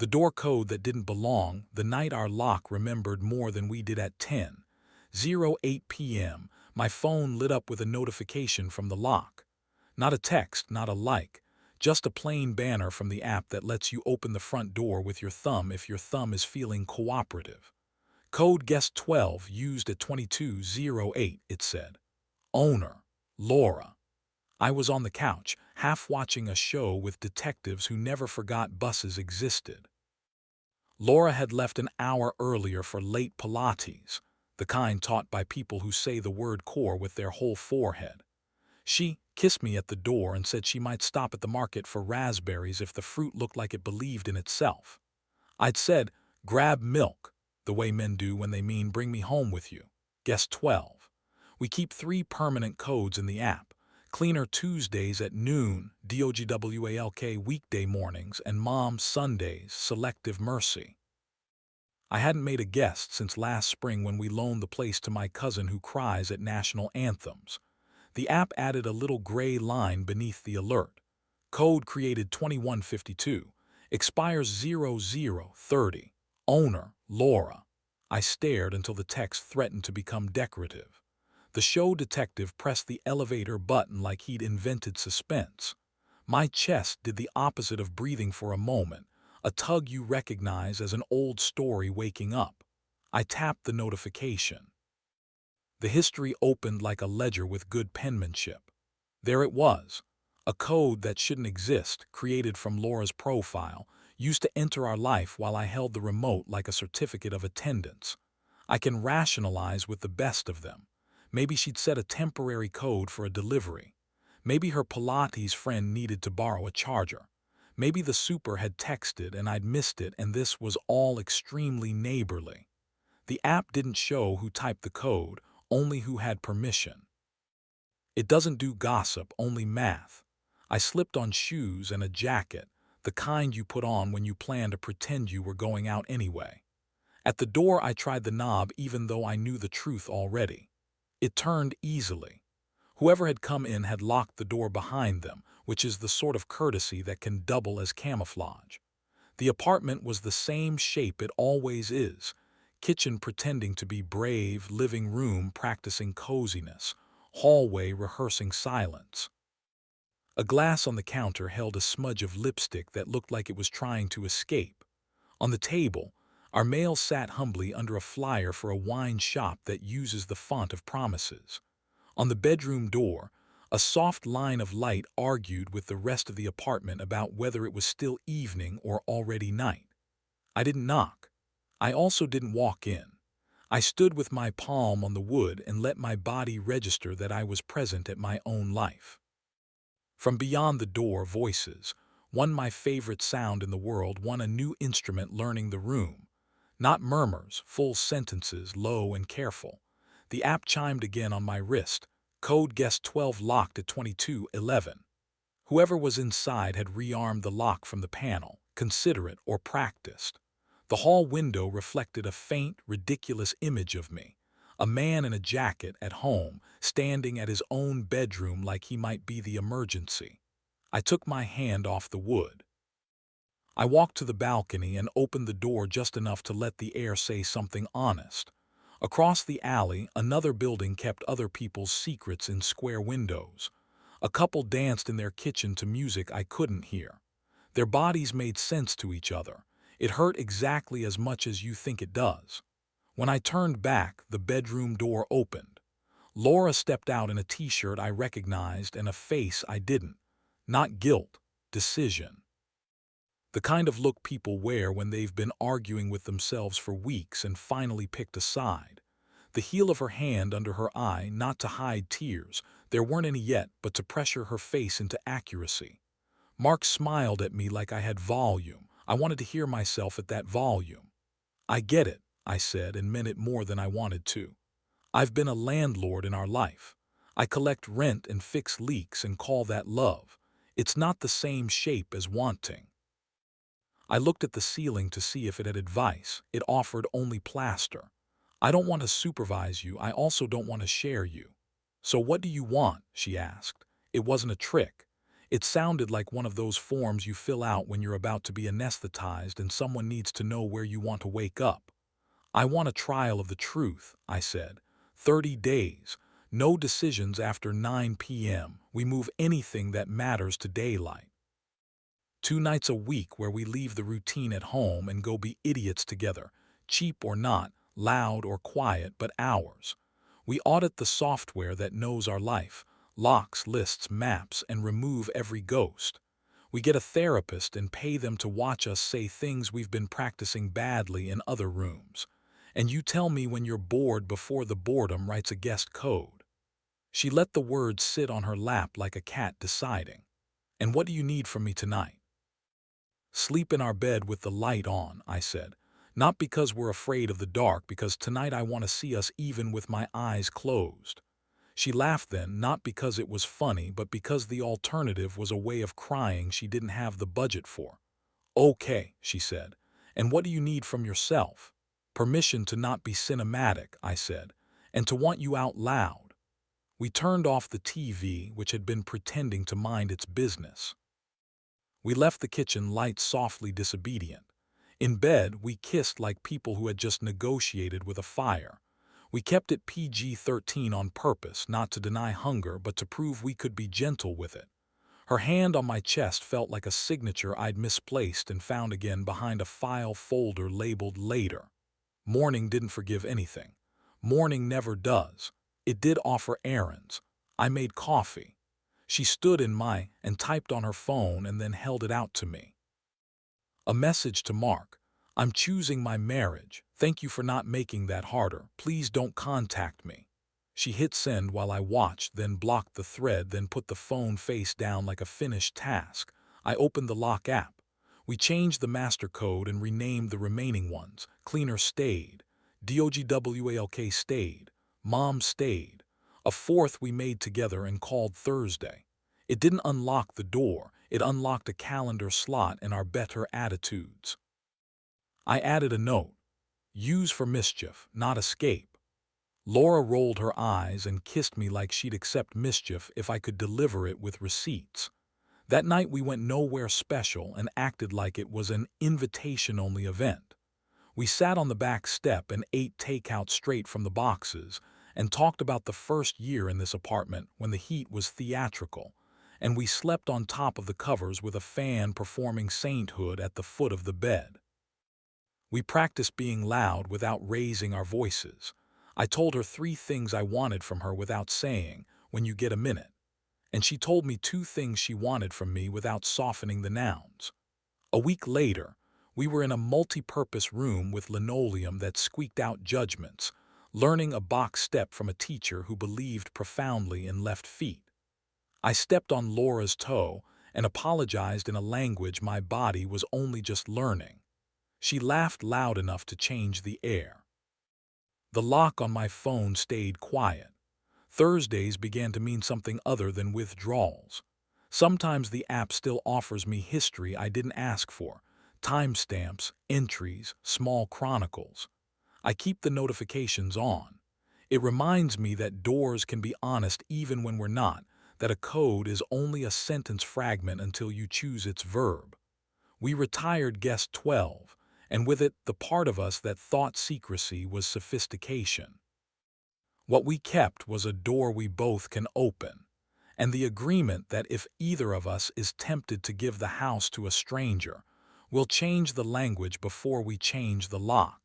The door code that didn't belong the night our lock remembered more than we did at 10:08 p.m. My phone lit up with a notification from the lock. Not a text, not a like, just a plain banner from the app that lets you open the front door with your thumb if your thumb is feeling cooperative. Code guest 12 used at 22:08, it said. Owner, Laura. I was on the couch, half watching a show with detectives who never forgot buses existed. Laura had left an hour earlier for late Pilates, the kind taught by people who say the word core with their whole forehead. She kissed me at the door and said she might stop at the market for raspberries if the fruit looked like it believed in itself. I'd said, grab milk, the way men do when they mean bring me home with you. Guess 12. We keep 3 permanent codes in the app. Cleaner Tuesdays at noon, DOGWALK weekday mornings, and Mom Sundays, Selective Mercy. I hadn't made a guest since last spring when we loaned the place to my cousin who cries at national anthems. The app added a little gray line beneath the alert. Code created 2152. Expires 0030. Owner, Laura. I stared until the text threatened to become decorative. The show detective pressed the elevator button like he'd invented suspense. My chest did the opposite of breathing for a moment, a tug you recognize as an old story waking up. I tapped the notification. The history opened like a ledger with good penmanship. There it was, a code that shouldn't exist, created from Laura's profile, used to enter our life while I held the remote like a certificate of attendance. I can rationalize with the best of them. Maybe she'd set a temporary code for a delivery. Maybe her Pilates friend needed to borrow a charger. Maybe the super had texted and I'd missed it, and this was all extremely neighborly. The app didn't show who typed the code, only who had permission. It doesn't do gossip, only math. I slipped on shoes and a jacket, the kind you put on when you plan to pretend you were going out anyway. At the door I tried the knob even though I knew the truth already. It turned easily. Whoever had come in had locked the door behind them, which is the sort of courtesy that can double as camouflage. The apartment was the same shape it always is. Kitchen pretending to be brave, living room practicing coziness, hallway rehearsing silence. A glass on the counter held a smudge of lipstick that looked like it was trying to escape. On the table, our mail sat humbly under a flyer for a wine shop that uses the font of promises. On the bedroom door, a soft line of light argued with the rest of the apartment about whether it was still evening or already night. I didn't knock. I also didn't walk in. I stood with my palm on the wood and let my body register that I was present at my own life. From beyond the door, voices. One my favorite sound in the world, one a new instrument learning the room. Not murmurs, full sentences, low and careful. The app chimed again on my wrist. Code guest 12 locked at 22:11. Whoever was inside had rearmed the lock from the panel, considerate or practiced. The hall window reflected a faint, ridiculous image of me. A man in a jacket at home, standing at his own bedroom like he might be the emergency. I took my hand off the wood. I walked to the balcony and opened the door just enough to let the air say something honest. Across the alley, another building kept other people's secrets in square windows. A couple danced in their kitchen to music I couldn't hear. Their bodies made sense to each other. It hurt exactly as much as you think it does. When I turned back, the bedroom door opened. Laura stepped out in a t-shirt I recognized and a face I didn't. Not guilt, decision. The kind of look people wear when they've been arguing with themselves for weeks and finally picked a side. The heel of her hand under her eye, not to hide tears, there weren't any yet, but to pressure her face into accuracy. Mark smiled at me like I had volume. I wanted to hear myself at that volume. I get it, I said, and meant it more than I wanted to. I've been a landlord in our life. I collect rent and fix leaks and call that love. It's not the same shape as wanting. I looked at the ceiling to see if it had advice. It offered only plaster. I don't want to supervise you. I also don't want to share you. So what do you want? She asked. It wasn't a trick. It sounded like one of those forms you fill out when you're about to be anesthetized and someone needs to know where you want to wake up. I want a trial of the truth, I said. 30 days. No decisions after 9 p.m. We move anything that matters to daylight. 2 nights a week where we leave the routine at home and go be idiots together, cheap or not, loud or quiet, but ours. We audit the software that knows our life, locks, lists, maps, and remove every ghost. We get a therapist and pay them to watch us say things we've been practicing badly in other rooms. And you tell me when you're bored before the boredom writes a guest code. She let the words sit on her lap like a cat deciding. And what do you need from me tonight? Sleep in our bed with the light on, I said. Not because we're afraid of the dark, because tonight I want to see us even with my eyes closed. She laughed then, not because it was funny, but because the alternative was a way of crying she didn't have the budget for. Okay, she said. And what do you need from yourself? Permission to not be cinematic, I said, and to want you out loud. We turned off the TV, which had been pretending to mind its business. We left the kitchen lights softly disobedient. In bed, we kissed like people who had just negotiated with a fire. We kept it PG-13 on purpose, not to deny hunger, but to prove we could be gentle with it. Her hand on my chest felt like a signature I'd misplaced and found again behind a file folder labeled Later. Morning didn't forgive anything. Morning never does. It did offer errands. I made coffee. She stood in my and typed on her phone and then held it out to me. A message to Mark. I'm choosing my marriage. Thank you for not making that harder. Please don't contact me. She hit send while I watched, then blocked the thread, then put the phone face down like a finished task. I opened the lock app. We changed the master code and renamed the remaining ones. Cleaner stayed. DOGWALK stayed. Mom stayed. A fourth we made together and called Thursday. It didn't unlock the door. It unlocked a calendar slot and our better attitudes. I added a note. Use for mischief, not escape. Laura rolled her eyes and kissed me like she'd accept mischief if I could deliver it with receipts. That night we went nowhere special and acted like it was an invitation-only event. We sat on the back step and ate takeout straight from the boxes and talked about the first year in this apartment when the heat was theatrical, and we slept on top of the covers with a fan performing sainthood at the foot of the bed. We practiced being loud without raising our voices. I told her 3 things I wanted from her without saying, when you get a minute. And she told me 2 things she wanted from me without softening the nouns. A week later, we were in a multi-purpose room with linoleum that squeaked out judgments, learning a box step from a teacher who believed profoundly in left feet. I stepped on Laura's toe and apologized in a language my body was only just learning. She laughed loud enough to change the air. The lock on my phone stayed quiet. Thursdays began to mean something other than withdrawals. Sometimes the app still offers me history I didn't ask for, timestamps, entries, small chronicles. I keep the notifications on. It reminds me that doors can be honest even when we're not, that a code is only a sentence fragment until you choose its verb. We retired guest 12, and with it the part of us that thought secrecy was sophistication. What we kept was a door we both can open, and the agreement that if either of us is tempted to give the house to a stranger, we'll change the language before we change the lock.